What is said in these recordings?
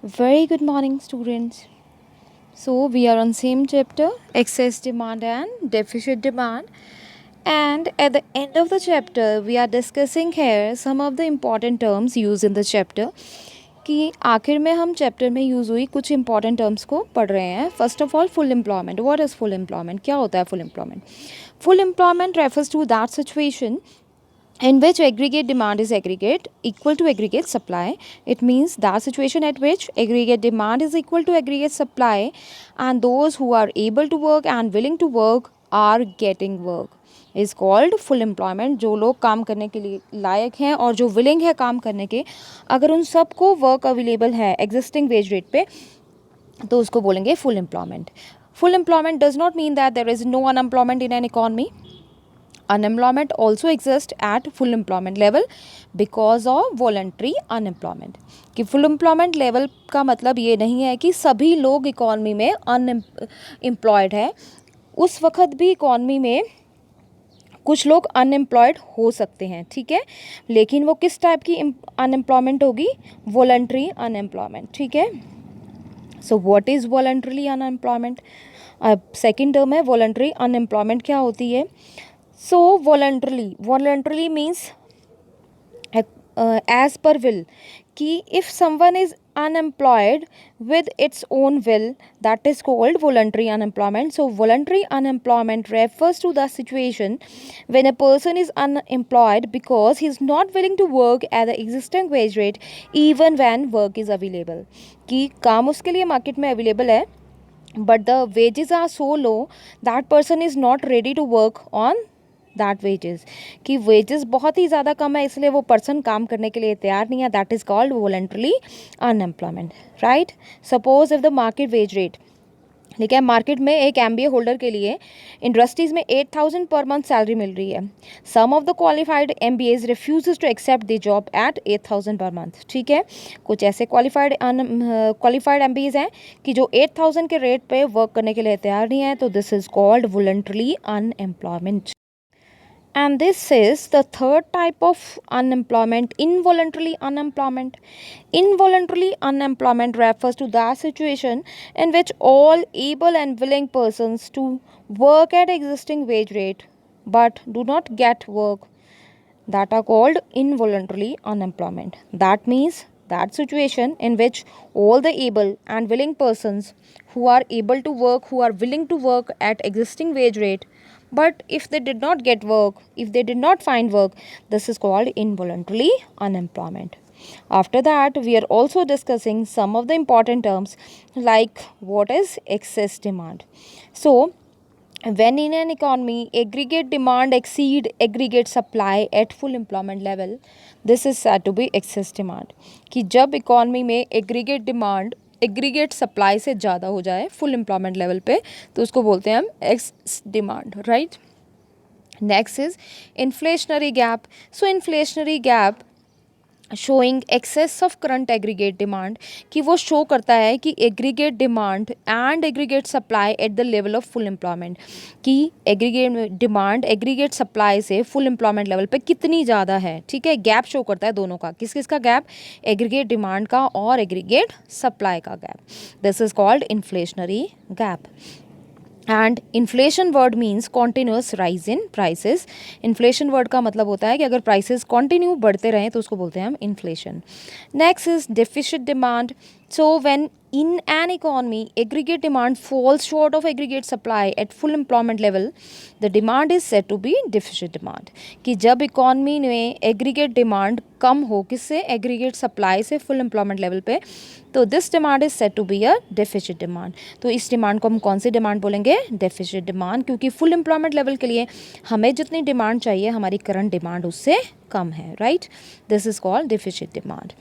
Very good morning, students. So we are on same chapter, excess demand and deficit demand. And at the end of the chapter, we are discussing here some of the important terms used in the chapter. कि आखिर में हम chapter में use हुई कुछ important terms को पढ़ रहे हैं. First of all, full employment. What is full employment? क्या होता है full employment? Full employment refers to that situation in which aggregate demand is aggregate equal to aggregate supply. It means that situation at which aggregate demand is equal to aggregate supply and those who are able to work and willing to work are getting work is called full employment. जो लोग काम करने के लिए लायक हैं और जो willing है काम करने के, अगर उन सबको वर्क अवेलेबल है एग्जिस्टिंग वेज रेट पे, तो उसको बोलेंगे full employment. Full employment does not mean that there is no unemployment in an economy. Unemployment also exists at full employment level because of voluntary unemployment. कि full employment level का मतलब ये नहीं है कि सभी लोग इकॉनमी में अनएम्प्लॉयड है. उस वक्त भी इकॉनमी में कुछ लोग अनएम्प्लॉयड हो सकते हैं, ठीक है, लेकिन वो किस टाइप की अनएम्प्लॉयमेंट होगी? वॉलंटरी अनएम्प्लॉयमेंट, ठीक है. So what is voluntary unemployment? Second term है वॉलंटरी अनएम्प्लॉयमेंट. क्या होती है? So voluntarily means as per will. कि if someone is unemployed with its own will, that is called voluntary unemployment. So voluntary unemployment refers to the situation when a person is unemployed because he is not willing to work at the existing wage rate even when work is available. कि काम उसके लिए market में available है but the wages are so low that person is not ready to work on that wages. कि wages बहुत ही ज़्यादा कम है इसलिए वो पर्सन काम करने के लिए तैयार नहीं है. That is called voluntary unemployment, right. Suppose if the market wage rate, ठीक है, मार्केट में एक MBA होल्डर के लिए इंडस्ट्रीज़ में 8,000 पर मंथ सैलरी मिल रही है. Some of the qualified MBAs refuses to accept the job at 8,000 per month, ठीक है. कुछ ऐसे क्वालिफाइड MBAs हैं कि जो 8,000 के रेट पे वर्क करने के लिए तैयार नहीं है. तो this is called voluntary unemployment. And this is the third type of unemployment, involuntary unemployment. Involuntary unemployment refers to that situation in which all able and willing persons to work at existing wage rate but do not get work, that are called involuntary unemployment. That means that situation in which all the able and willing persons who are able to work, who are willing to work at existing wage rate, but if they did not get work, if they did not find work, this is called involuntary unemployment. After that, we are also discussing some of the important terms like what is excess demand. So when in an economy aggregate demand exceed aggregate supply at full employment level, this is said to be excess demand. कि जब economy में aggregate demand aggregate supply से ज़्यादा हो जाए full employment level पे, तो उसको बोलते हैं हम excess demand, right. Next is inflationary gap. So inflationary gap showing excess of current aggregate demand, कि वो शो करता है कि aggregate demand and aggregate supply at the level of full employment. कि एग्रीगेट डिमांड एग्रीगेट सप्लाई से full employment level पे कितनी ज़्यादा है, ठीक है. गैप शो करता है दोनों का. किस किस का गैप? एग्रीगेट डिमांड का और एग्रीगेट सप्लाई का gap. This is called inflationary gap. And inflation word means continuous rise in prices. Inflation word का मतलब होता है कि अगर प्राइसेस कॉन्टिन्यू बढ़ते रहें तो उसको बोलते हैं हम inflation. Next is deficit demand. So when in an economy aggregate demand falls short of aggregate supply at full employment level, the demand is said to be deficit demand. कि जब economy में एग्रीगेट डिमांड कम हो, किससे? Aggregate supply से full employment level पे, तो this demand is said to be a deficit demand. तो इस डिमांड को हम कौन सी डिमांड बोलेंगे? Deficit demand. क्योंकि फुल एम्प्लॉयमेंट लेवल के लिए हमें जितनी डिमांड चाहिए हमारी करंट डिमांड उससे कम है, right. This is called deficit demand.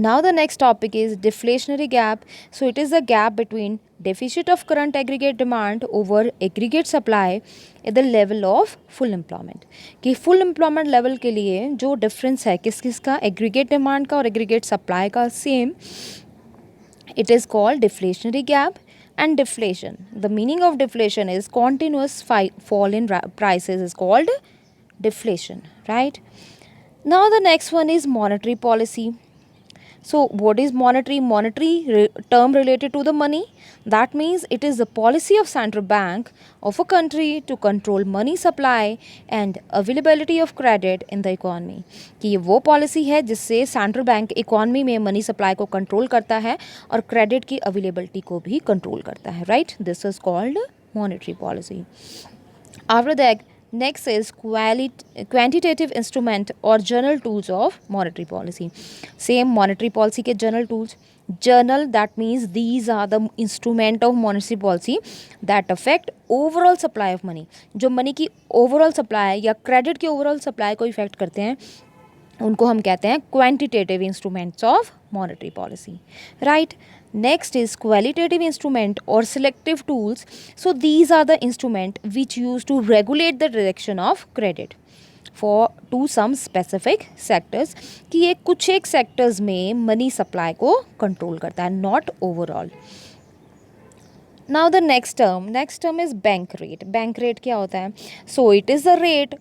Now the next topic is deflationary gap. So it is the gap between deficit of current aggregate demand over aggregate supply at the level of full employment. कि full employment level के लिए जो difference है किस किस का? aggregate demand का और aggregate supply का same. It is called deflationary gap. And deflation, the meaning of deflation is continuous fall in prices is called deflation, right. Now the next one is monetary policy. So what is monetary? Monetary term related to the money. That means it is the policy of central bank of a country to control money supply and availability of credit in the economy. कि ये वो policy है जिससे central bank economy में money supply को control करता है और क्रेडिट की अवेलेबिलिटी को भी कंट्रोल करता है, right? This is called monetary policy. After that, next is quantitative instrument or general tools of monetary policy. Same monetary policy के general tools. Journal, that means these are the instrument of monetary policy that affect overall supply of money. जो money की overall supply या credit की overall supply को affect करते हैं उनको हम कहते हैं quantitative instruments of monetary policy, right? Next is qualitative instrument और selective tools. So these are the instrument which use to regulate the direction of credit for to some specific sectors, कि ये कुछ एक सेक्टर्स में money supply को control करता है, not overall. Now the next term is bank rate. Bank rate क्या होता है? So it is the rate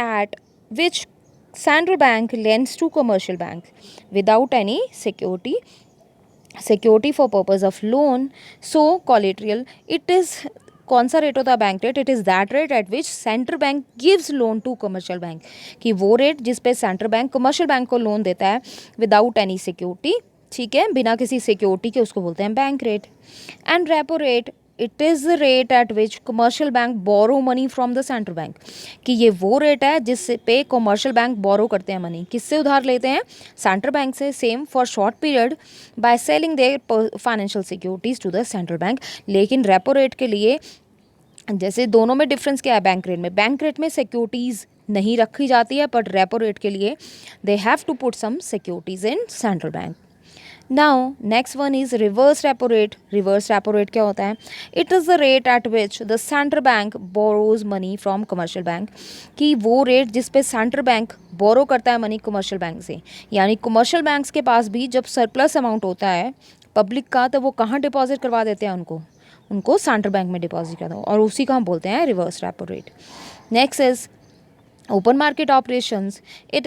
at which central bank lends to commercial banks without any security for purpose of loan. So collateral, it is कौन सा rate होता है bank rate? It is that rate at which central bank gives loan to commercial bank, कि वो rate जिस पे central bank commercial bank को loan देता है विदाउट एनी सिक्योरिटी, ठीक है, बिना किसी सिक्योरिटी के, उसको बोलते हैं bank rate. And repo rate, it is the rate at which commercial bank borrow money from the central bank, कि ये वो रेट है जिस पे कमर्शियल बैंक बोरो करते हैं मनी. किससे उधार लेते हैं? सेंट्रल बैंक से. Same for short period by selling their financial securities to the central bank. लेकिन रेपो रेट के लिए जैसे दोनों में डिफरेंस क्या है? बैंक रेट में सिक्योरिटीज़ नहीं रखी जाती है, बट रेपो रेट के लिए they have to put some securities in central bank. Now next one is reverse repo rate. Reverse repo rate क्या होता है? It is the rate at which the central bank borrows money from commercial bank, कि वो rate जिस पे central bank बोरो करता है money commercial bank से. यानी कमर्शियल बैंक्स के पास भी जब सरप्लस अमाउंट होता है पब्लिक का, तो वो कहाँ डिपॉजिट करवा देते हैं? उनको सेंट्रल बैंक में डिपॉजिट करते हैं, और उसी का हम बोलते हैं reverse repo rate. Next is open market operations. It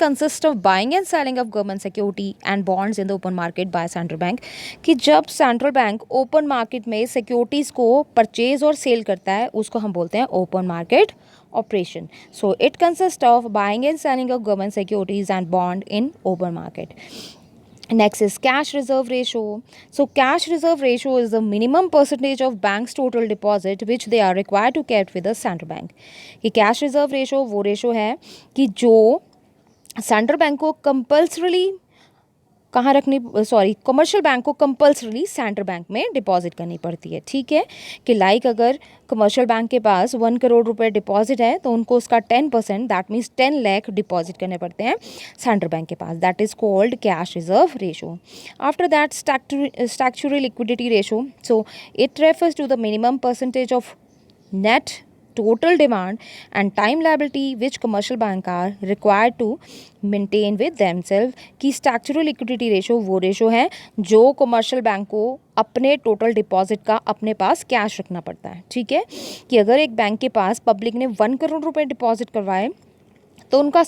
consists of buying and selling of government security and bonds in the open market by central bank, कि जब सेंट्रल बैंक ओपन मार्केट में सिक्योरिटीज़ को purchase और cell करता है उसको हम बोलते हैं open market operation. So it consist of buying and selling of government securities and bond in open market. Next is cash reserve ratio. So cash reserve ratio is the minimum percentage of bank's total deposit which they are required to keep with the central bank. कि cash reserve ratio वो ratio है कि जो central bank को compulsorily कहाँ रखनी, commercial bank को compulsory central bank में डिपॉजिट करनी पड़ती है, ठीक है. कि लाइक अगर कमर्शियल बैंक के पास 1 करोड़ रुपए डिपॉजिट है तो उनको उसका 10%, दैट मीन्स 10 लाख डिपॉजिट करने पड़ते हैं सेंट्रल बैंक के पास. That is called cash reserve ratio. After that statutory liquidity ratio. So it refers to the minimum percentage of net total demand and time liability which commercial bank are required to maintain with themselves. कि statutory liquidity ratio वो ratio है जो commercial bank को अपने total deposit का अपने पास cash रखना पड़ता है, ठीक है. कि अगर एक बैंक के पास पब्लिक ने 1 करोड़ रुपए डिपॉजिट करवाए तो उनका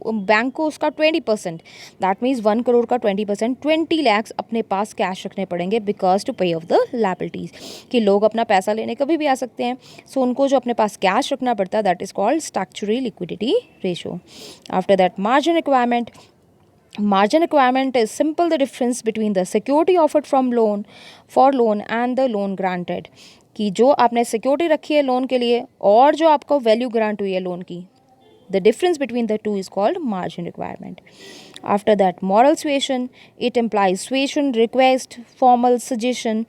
बैंक को उसका 20%, दैट मीन्स 1 करोड़ का 20%, 20 लैक्स अपने पास कैश रखने पड़ेंगे बिकॉज टू पे ऑफ द लायबिलिटीज़. कि लोग अपना पैसा लेने कभी भी आ सकते हैं, सो उनको जो अपने पास कैश रखना पड़ता है that is called statutory liquidity ratio. After that margin requirement. Margin requirement is simple the difference between the security offered from loan and the loan granted. कि जो आपने सिक्योरिटी रखी है लोन के लिए और जो आपको वैल्यू ग्रांट हुई है लोन की, the difference between the two is called margin requirement. After that, moral suasion. It implies suasion, request, formal suggestion,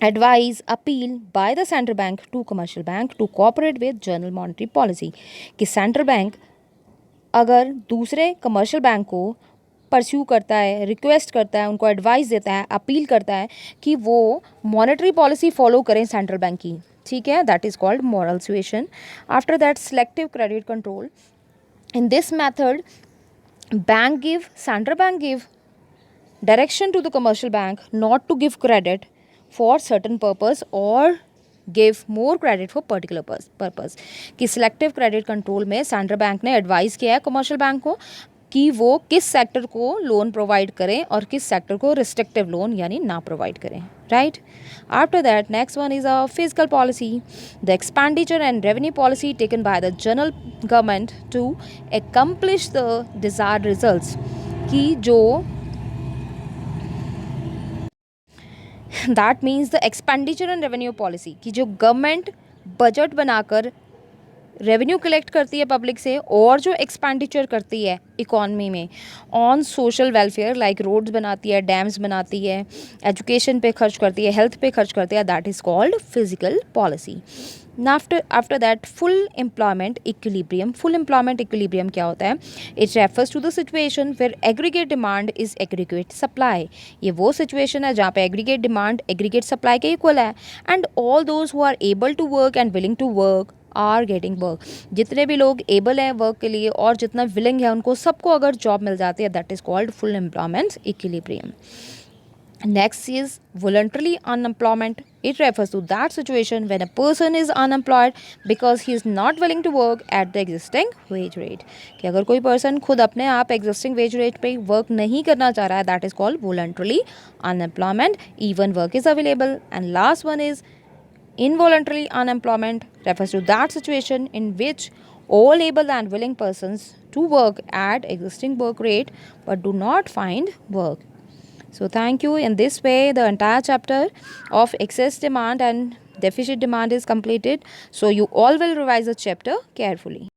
advice, appeal by the central bank to commercial bank to cooperate with general monetary policy. कि central bank अगर दूसरे commercial bank को pursue करता है, request करता है, उनको advice देता है, अपील करता है कि वो मॉनेटरी पॉलिसी फॉलो करें सेंट्रल बैंक की, ठीक है, that is called moral suasion. After that selective credit control. In this method central bank give direction to the commercial bank not to give credit for certain purpose और give more credit for particular purpose. कि selective credit control में central bank ने advice किया है commercial bank को कि वो किस सेक्टर को लोन प्रोवाइड करें और किस सेक्टर को रिस्ट्रिक्टिव लोन यानी ना प्रोवाइड करें, right. After that next one is a physical policy, the expenditure and revenue policy taken by the general government to accomplish the desired results. कि जो that means the expenditure and revenue policy, कि जो government budget बनाकर revenue collect करती है public से और जो एक्सपेंडिचर करती है इकॉनमी में on social welfare, like roads बनाती है, डैम्स बनाती है, एजुकेशन पे खर्च करती है, हेल्थ पे खर्च करती है, that is called physical policy. After that full employment equilibrium. Full employment equilibrium क्या होता है? It refers to the situation where aggregate demand is aggregate supply. ये वो सिचुएशन है जहाँ पे एग्रीगेट डिमांड एग्रीगेट सप्लाई के इक्वल है, and all those who are able to work and willing to work are getting work. जितने भी लोग एबल हैं वर्क के लिए और जितना विलिंग है उनको सबको अगर जॉब मिल जाती है, that is called full employment equilibrium. Next is voluntarily unemployment. It refers to that situation when a person is unemployed because he is not willing to work at the existing wage rate. कि अगर कोई person खुद अपने आप existing wage rate पे work नहीं करना चाह रहा है, that is called voluntarily unemployment. Even work is available. And last one is involuntary unemployment. Refers to that situation in which all able and willing persons to work at existing work rate but do not find work. So thank you. In this way, the entire chapter of excess demand and deficit demand is completed. So you all will revise the chapter carefully.